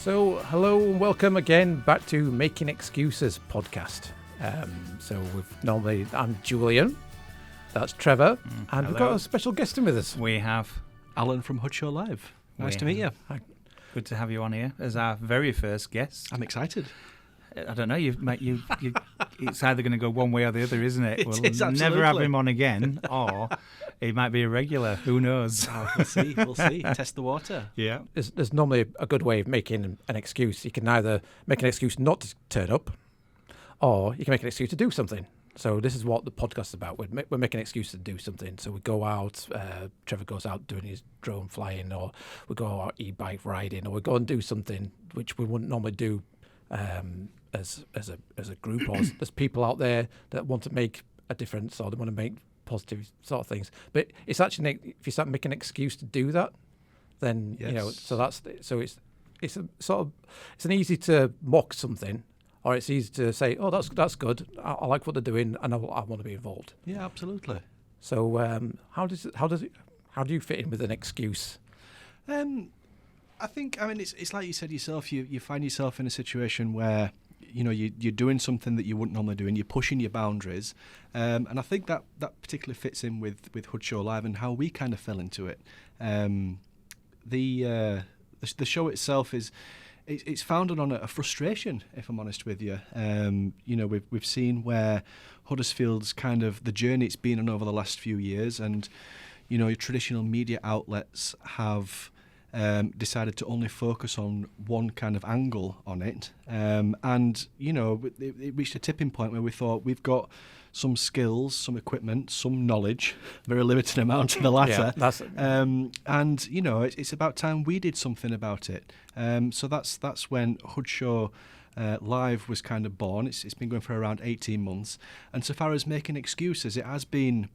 So, hello and welcome again back to Making Excuses podcast. I'm Julian, that's Trevor, and we've got a special guest in with us. We have Alan from Hudd Show Live. Nice to meet you. Good to have you on here as our very first guest. I'm excited. I don't know. It's either going to go one way or the other, isn't it? We'll never have him on again, or he might be a regular. Who knows? Oh, we'll see. Test the water. Yeah. There's normally a good way of making an excuse. You can either make an excuse not to turn up, or you can make an excuse to do something. So this is what the podcast is about. We're making an excuse to do something. So we go out, Trevor goes out doing his drone flying, or we go out e-bike riding, or we go and do something which we wouldn't normally do as a group. Or there's people out there that want to make a difference, or they want to make positive sort of things. But it's actually, if you start making an excuse to do that, then yes. It's an easy to mock something. Or it's easy to say, "Oh, that's good. I like what they're doing, and I want to be involved." Yeah, absolutely. So, how do you fit in with an excuse? I think it's like you said yourself. You find yourself in a situation where you're doing something that you wouldn't normally do, and you're pushing your boundaries. And I think that particularly fits in with Hudd Show Live and how we kind of fell into it. The show itself is. It's founded on a frustration, if I'm honest with you. We've seen where Huddersfield's kind of the journey it's been on over the last few years, and your traditional media outlets have decided to only focus on one kind of angle on it, it reached a tipping point where we thought we've got some skills, some equipment, some knowledge, very limited amount of the latter. It's about time we did something about it. So that's when Hudd Show Live was kind of born. It's been going for around 18 months. And so far as making excuses, it has been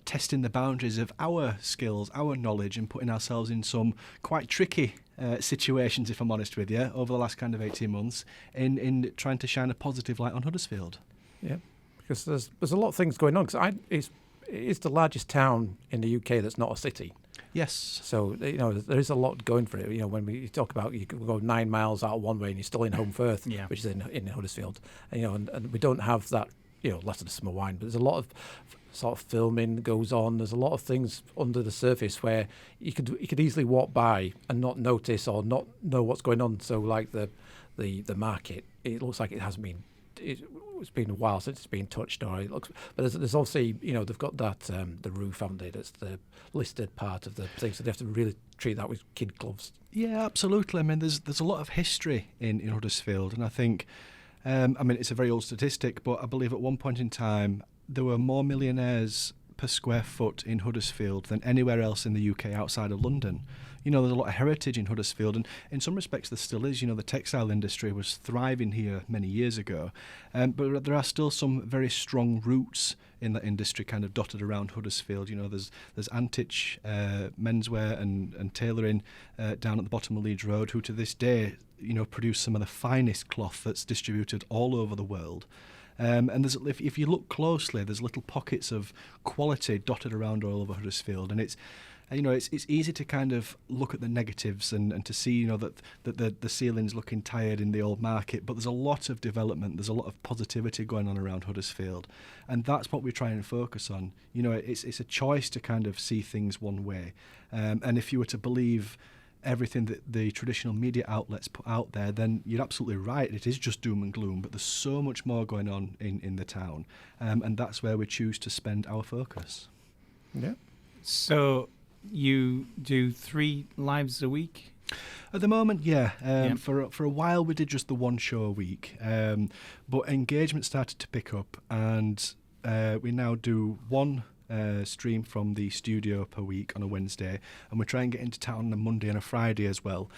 testing the boundaries of our skills, our knowledge, and putting ourselves in some quite tricky situations, if I'm honest with you, over the last kind of 18 months in trying to shine a positive light on Huddersfield. Yeah. Because there's a lot of things going on. Because it is the largest town in the UK that's not a city. Yes. So there is a lot going for it. When we talk about you can go 9 miles out one way and you're still in Home Firth, which is in Huddersfield. And we don't have that. Less of the summer wine, but there's a lot of sort of filming that goes on. There's a lot of things under the surface where you could easily walk by and not notice or not know what's going on. So like the market, it looks like it hasn't been. It's been a while since it's been touched, or it looks. But there's obviously they've got that the roof, haven't they? That's the listed part of the thing, so they have to really treat that with kid gloves. Yeah, absolutely. I mean, there's a lot of history in Huddersfield, and I think. It's a very old statistic, but I believe at one point in time there were more millionaires per square foot in Huddersfield than anywhere else in the UK outside of London. There's a lot of heritage in Huddersfield, and in some respects there still is. The textile industry was thriving here many years ago, but there are still some very strong roots in that industry kind of dotted around Huddersfield. There's Antich menswear and tailoring down at the bottom of Leeds Road, who to this day produce some of the finest cloth that's distributed all over the world. And if you look closely, there's little pockets of quality dotted around all over Huddersfield, and it's easy to kind of look at the negatives and to see that the ceiling's looking tired in the old market, but there's a lot of development, there's a lot of positivity going on around Huddersfield, and that's what we try and focus on. It's a choice to kind of see things one way, and if you were to believe everything that the traditional media outlets put out there, then you're absolutely right. It is just doom and gloom, but there's so much more going on in the town, and that's where we choose to spend our focus. Yeah. So you do 3 lives a week? At the moment, yeah. For a while we did just the one show a week, but engagement started to pick up, and we now do one stream from the studio per week on a Wednesday, and we try and get into town on a Monday and a Friday as well,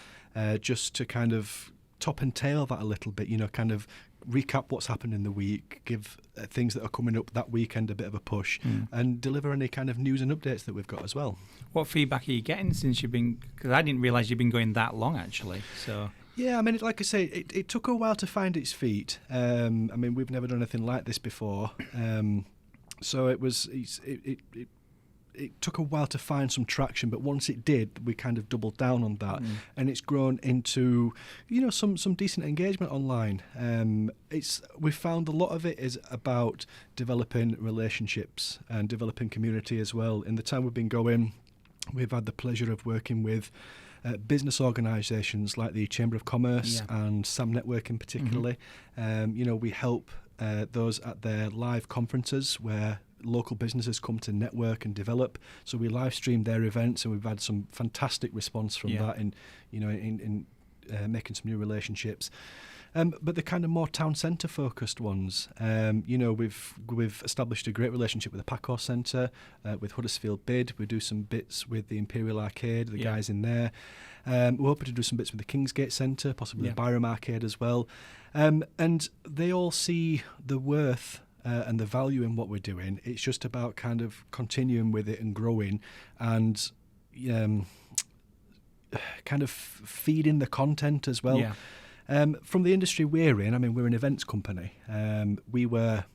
just to kind of top and tail that a little bit, kind of recap what's happened in the week, give things that are coming up that weekend a bit of a push, and deliver any kind of news and updates that we've got as well. What feedback are you getting since you've been, because I didn't realise you've been going that long actually, so... Yeah, like I say, it took a while to find its feet. We've never done anything like this before. So it it took a while to find some traction, but once it did, we kind of doubled down on that, and it's grown into, some decent engagement online. We found a lot of it is about developing relationships and developing community as well. In the time we've been going, we've had the pleasure of working with business organisations like the Chamber of Commerce and SAM Networking particularly. We help those at their live conferences where local businesses come to network and develop. So we live stream their events, and we've had some fantastic response from that in making some new relationships. But the kind of more town centre focused ones, we've established a great relationship with the Packhouse Centre, with Huddersfield Bid. We do some bits with the Imperial Arcade, the guys in there. We're hoping to do some bits with the Kingsgate Centre, possibly the Byram Arcade as well. And they all see the worth and the value in what we're doing. It's just about kind of continuing with it and growing and kind of feeding the content as well. From the industry we're in, we're an events company. We were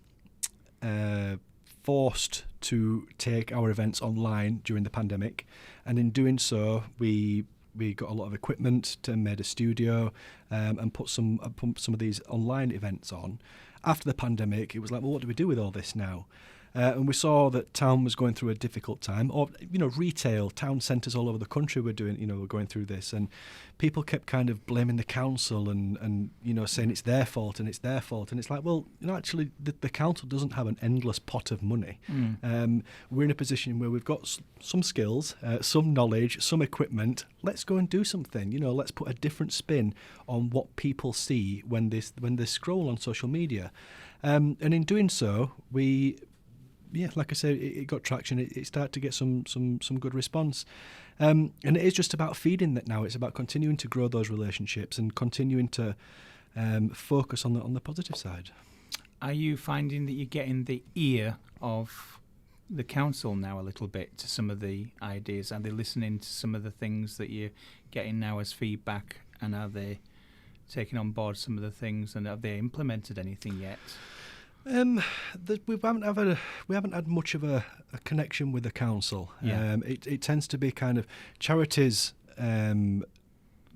forced to take our events online during the pandemic, and in doing so, we got a lot of equipment, made a studio, and put some of these online events on. After the pandemic, it was like, well, what do we do with all this now? And we saw that town was going through a difficult time, or retail town centres all over the country were going through this, and people kept kind of blaming the council and saying it's their fault, and it's like, well, actually the council doesn't have an endless pot of money. We're in a position where we've got some skills, some knowledge, some equipment. Let's go and do something. Let's put a different spin on what people see when they scroll on social media, and in doing so, like I say, it got traction. It started to get some good response, and it is just about feeding that now. It's about continuing to grow those relationships and continuing to focus on the positive side. Are you finding that you're getting the ear of the council now a little bit to some of the ideas? Are they listening to some of the things that you're getting now as feedback, and are they taking on board some of the things, and have they implemented anything yet? We haven't had much of a connection with the council. It tends to be kind of charities, kind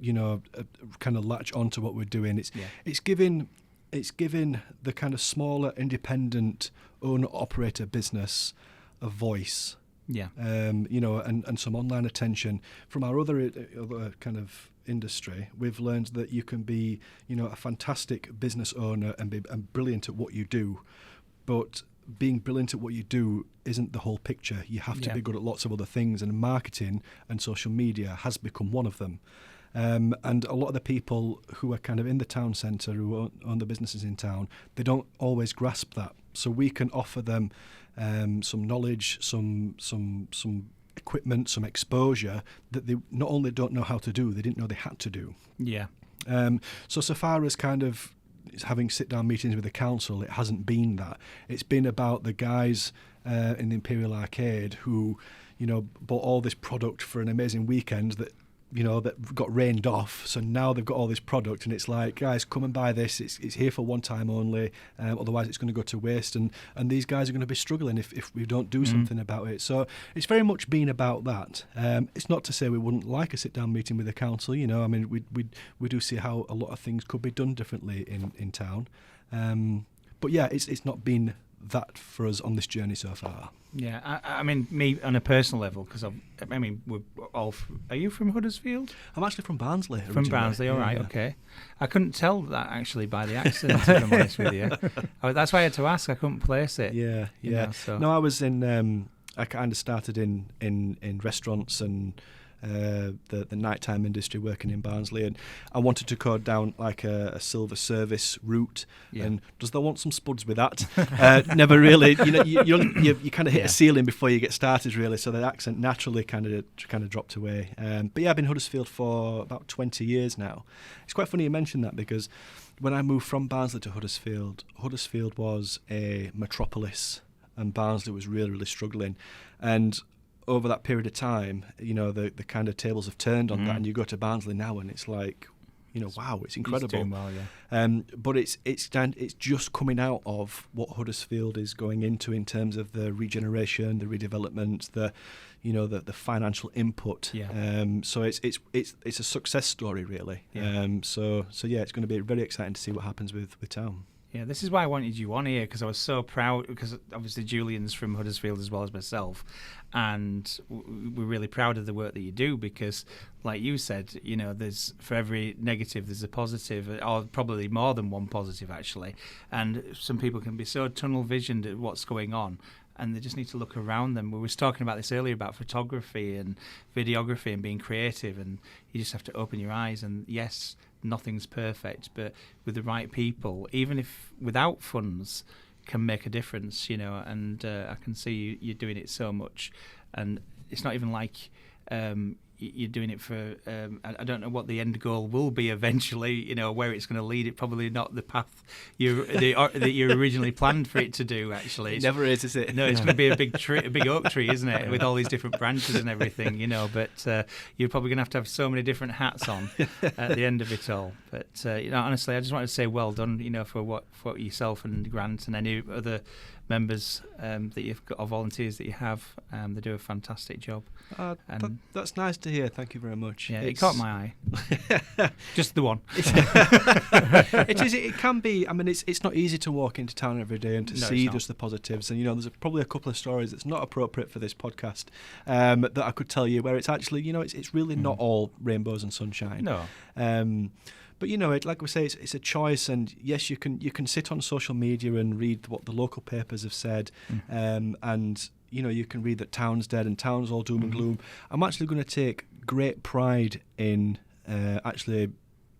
of latch onto what we're doing. It's giving the kind of smaller independent owner operator business a voice. And some online attention from our other kind of industry. We've learned that you can be, a fantastic business owner and be brilliant at what you do, but being brilliant at what you do isn't the whole picture. You have to be good at lots of other things, and marketing and social media has become one of them. And a lot of the people who are kind of in the town centre, who own the businesses in town, they don't always grasp that. So we can offer them some knowledge, some equipment, some exposure that they not only don't know how to do, they didn't know they had to do. So far as kind of having sit-down meetings with the council, it hasn't been that. It's been about the guys in the Imperial Arcade who, bought all this product for an amazing weekend that got rained off. So now they've got all this product, and it's like, guys, come and buy this. It's here for one time only. Otherwise, it's going to go to waste. And these guys are going to be struggling if we don't do something about it. So it's very much been about that. It's not to say we wouldn't like a sit-down meeting with the council. We do see how a lot of things could be done differently in town. But yeah, it's not been that for us on this journey so far. Yeah, I mean, me on a personal level, because we're all. Are you from Huddersfield? I'm actually from Barnsley. From Barnsley, all right, okay. I couldn't tell that actually by the accent, if I'm honest with you. That's why I had to ask. I couldn't place it. Yeah. So. No, I was in. I kind of started in restaurants and the nighttime industry, working in Barnsley, and I wanted to go down like a silver service route. And does they want some spuds with that? Never really. You kind of hit a ceiling before you get started, really. So the accent naturally kind of dropped away. But yeah, I've been in Huddersfield for about 20 years now. It's quite funny you mentioned that, because when I moved from Barnsley to Huddersfield was a metropolis, and Barnsley was really, really struggling. And over that period of time, the kind of tables have turned on that, and you go to Barnsley now and it's like, wow, it's incredible. He's doing well, yeah. But it's just coming out of what Huddersfield is going into in terms of the regeneration, the redevelopment, the financial input. Yeah. So it's a success story, really. Yeah. So yeah, it's going to be very exciting to see what happens with town. Yeah, this is why I wanted you on here, because I was so proud, because obviously Julian's from Huddersfield as well as myself, and we're really proud of the work that you do, because like you said, there's, for every negative there's a positive, or probably more than one positive actually, and some people can be so tunnel visioned at what's going on, and they just need to look around them. We were talking about this earlier about photography and videography and being creative, and you just have to open your eyes, and yes, nothing's perfect, but with the right people, even if without funds, can make a difference, and I can see you're doing it so much, and it's not even like you're doing it for I don't know what the end goal will be eventually, where it's going to lead. It probably not the path that you originally planned for it to do. Actually, it never is it? No, it's going to be a big oak tree, isn't it, with all these different branches and everything, But you're probably going to have so many different hats on at the end of it all. But honestly, I just wanted to say well done, for what yourself and Grant and any other members that you've got, or volunteers that you have. They do a fantastic job. That's nice to hear. Thank you very much. Yeah, it caught my eye. Just the one. It is. It can be. I mean, it's not easy to walk into town every day and to see just the positives. And there's probably a couple of stories that's not appropriate for this podcast that I could tell you, where it's actually, it's really not all rainbows and sunshine. No. But like we say, it's a choice, and yes, you can sit on social media and read what the local papers have said, and you can read that town's dead and town's all doom and gloom. I'm actually going to take great pride in actually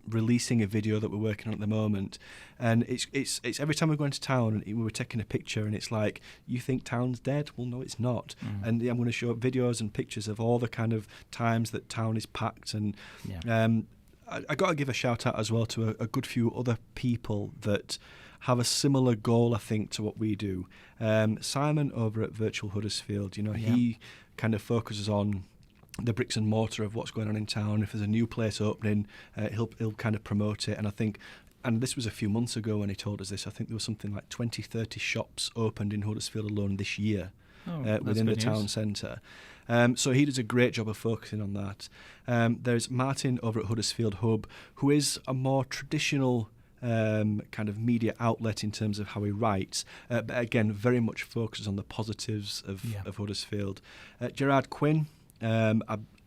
releasing a video that we're working on at the moment, and it's every time we go into town and we were taking a picture, and it's like, you think town's dead? Well, no, it's not. And I'm going to show videos and pictures of all the kind of times that town is packed, and I got to give a shout out as well to a good few other people that have a similar goal, I think, to what we do. Simon over at Virtual Huddersfield, he kind of focuses on the bricks and mortar of what's going on in town. If there's a new place opening, he'll kind of promote it. And I think, and this was a few months ago when he told us this, I think there was something like 20-30 shops opened in Huddersfield alone this year within the town centre. So he does a great job of focusing on that. There's Martin over at Huddersfield Hub, who is a more traditional kind of media outlet in terms of how he writes, but again, very much focuses on the positives of Huddersfield. Gerard Quinn,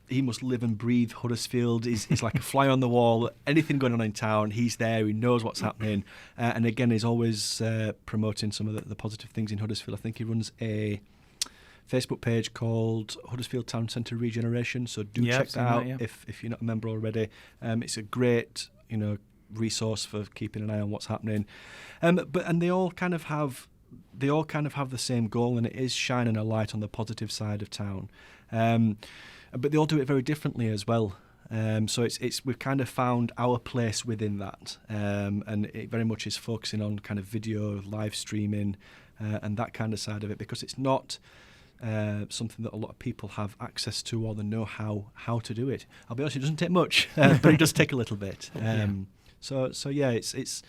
he must live and breathe Huddersfield. He's like a fly on the wall. Anything going on in town, he's there. He knows what's happening. And again, he's always promoting some of the positive things in Huddersfield. I think he runs a Facebook page called Huddersfield Town Centre Regeneration, so do check that out if you're not a member already. It's a great resource for keeping an eye on what's happening. And they all kind of have the same goal, and it is shining a light on the positive side of town. But they all do it very differently as well. So we've kind of found our place within that, and it very much is focusing on kind of video, live streaming, and that kind of side of it, because it's not something that a lot of people have access to, or they know how to do it. I'll be honest, it doesn't take much, but it does take a little bit. So yeah, it's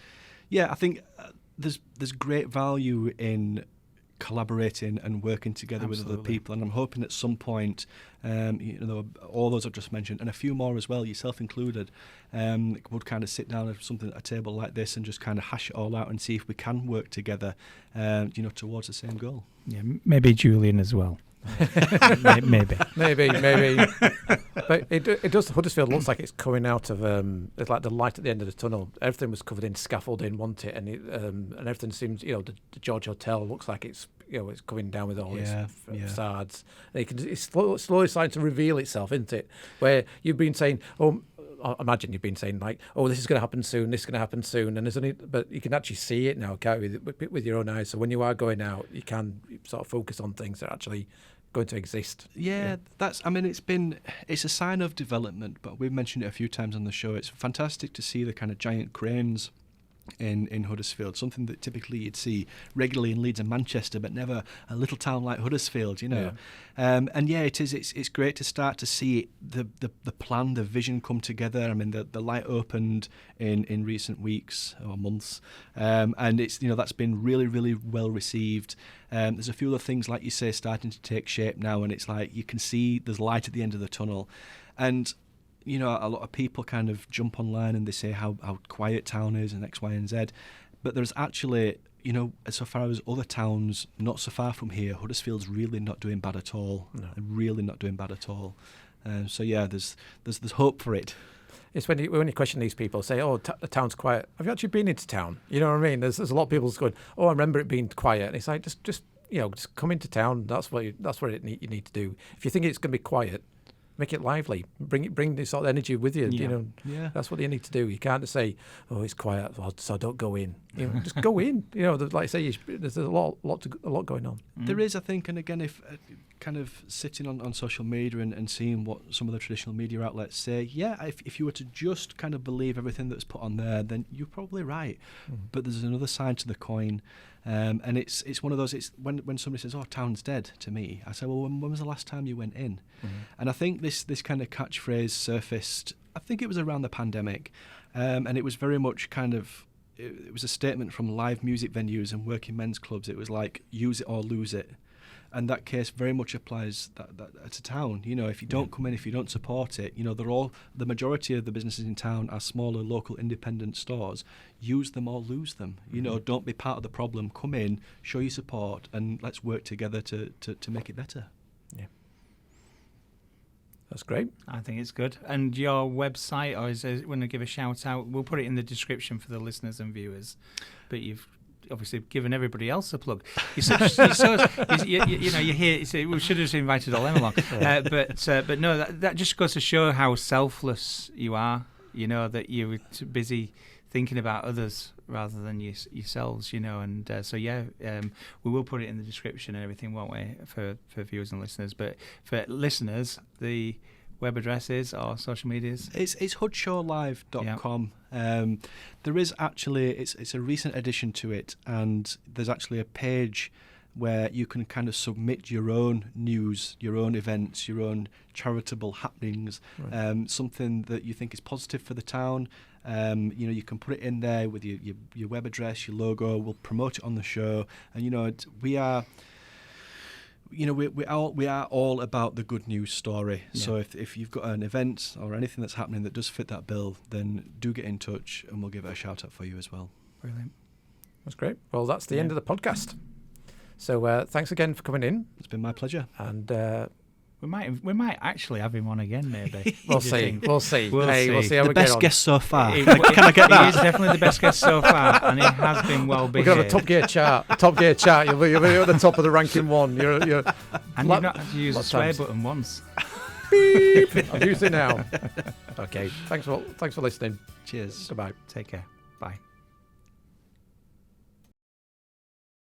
I think there's great value in collaborating and working together with other people, and I'm hoping at some point, all those I've just mentioned and a few more as well, yourself included, would kind of sit down at a table like this and just kind of hash it all out and see if we can work together, towards the same goal. Yeah, maybe Julian as well. maybe. But it does. Huddersfield looks like it's coming out of it's like the light at the end of the tunnel. Everything was covered in scaffolding, wasn't it? And everything seems, the George Hotel looks like it's it's coming down with all its facades. And it's slowly starting to reveal itself, isn't it? Where you've been saying, I imagine you've been saying like, this is going to happen soon, this is going to happen soon, and but you can actually see it now, can't you, with your own eyes. So when you are going out, you can sort of focus on things that are actually going to exist. Yeah, it's a sign of development, but we've mentioned it a few times on the show. It's fantastic to see the kind of giant cranes in Huddersfield, something that typically you'd see regularly in Leeds and Manchester, but never a little town like Huddersfield, you know. And yeah, it's great to start to see the plan, the vision come together. I mean, the light opened in recent weeks or months, and it's, you know, that's been really, really well received. There's a few other things, like you say, starting to take shape now, and it's like you can see there's light at the end of the tunnel. And you know, a lot of people kind of jump online and they say how quiet town is and X, Y, and Z. But there's actually, you know, so far as other towns not so far from here, Huddersfield's really not doing bad at all. No. Really not doing bad at all. So yeah, there's hope for it. It's when you question these people, say, "Oh, the town's quiet." Have you actually been into town? You know what I mean? There's a lot of people going, "Oh, I remember it being quiet." And it's like just you know, just come into town. That's what you need to do. If you think it's going to be quiet, make it lively. Bring this sort of energy with you. Yeah. You know, that's what you need to do. You can't just say, "Oh, it's quiet, so don't go in." You know, just go in. You know, like I say, there's a lot going on. There is, I think, and again, if kind of sitting on social media and seeing what some of the traditional media outlets say, if you were to just kind of believe everything that's put on there, then you're probably right. But there's another side to the coin. And it's one of those. It's when somebody says, "Oh, town's dead," to me, I say, "Well, when was the last time you went in?" And I think this kind of catchphrase surfaced. I think it was around the pandemic, and it was very much kind of. It was a statement from live music venues and working men's clubs. It was like, use it or lose it. And that case very much applies that to town. You know, if you don't come in, if you don't support it, you know, the majority of the businesses in town are smaller, local, independent stores. Use them or lose them. You know, don't be part of the problem. Come in, show your support, and let's work together to make it better. Yeah. That's great. I think it's good. And your website, or want to give a shout out? We'll put it in the description for the listeners and viewers. But you've obviously given everybody else a plug. You're here. We should have just invited all them along. But no, that just goes to show how selfless you are. You know, that you're too busy thinking about others rather than yourselves. You know, and we will put it in the description and everything, won't we, for viewers and listeners. But for listeners, the web addresses or social medias? It's huddshowlive.com. There is actually, it's a recent addition to it, and there's actually a page where you can kind of submit your own news, your own events, your own charitable happenings, something that you think is positive for the town. You know, you can put it in there with your web address, your logo. We'll promote it on the show, and you know, we are all about the good news story. Yeah. So if you've got an event or anything that's happening that does fit that bill, then do get in touch, and we'll give it a shout out for you as well. Brilliant. That's great. Well, that's the end of the podcast. So thanks again for coming in. It's been my pleasure. And we might actually have him on again, maybe. We'll see. We'll see how we get on. The best guest so far. Can I get that? He is definitely the best guest so far, and he has been well behaved. We've got a Top Gear chart. You'll be at the top of the ranking one. You've not had to use the swear button once. Beep. I've used it now. Okay. Thanks for listening. Cheers. Goodbye. Take care. Bye.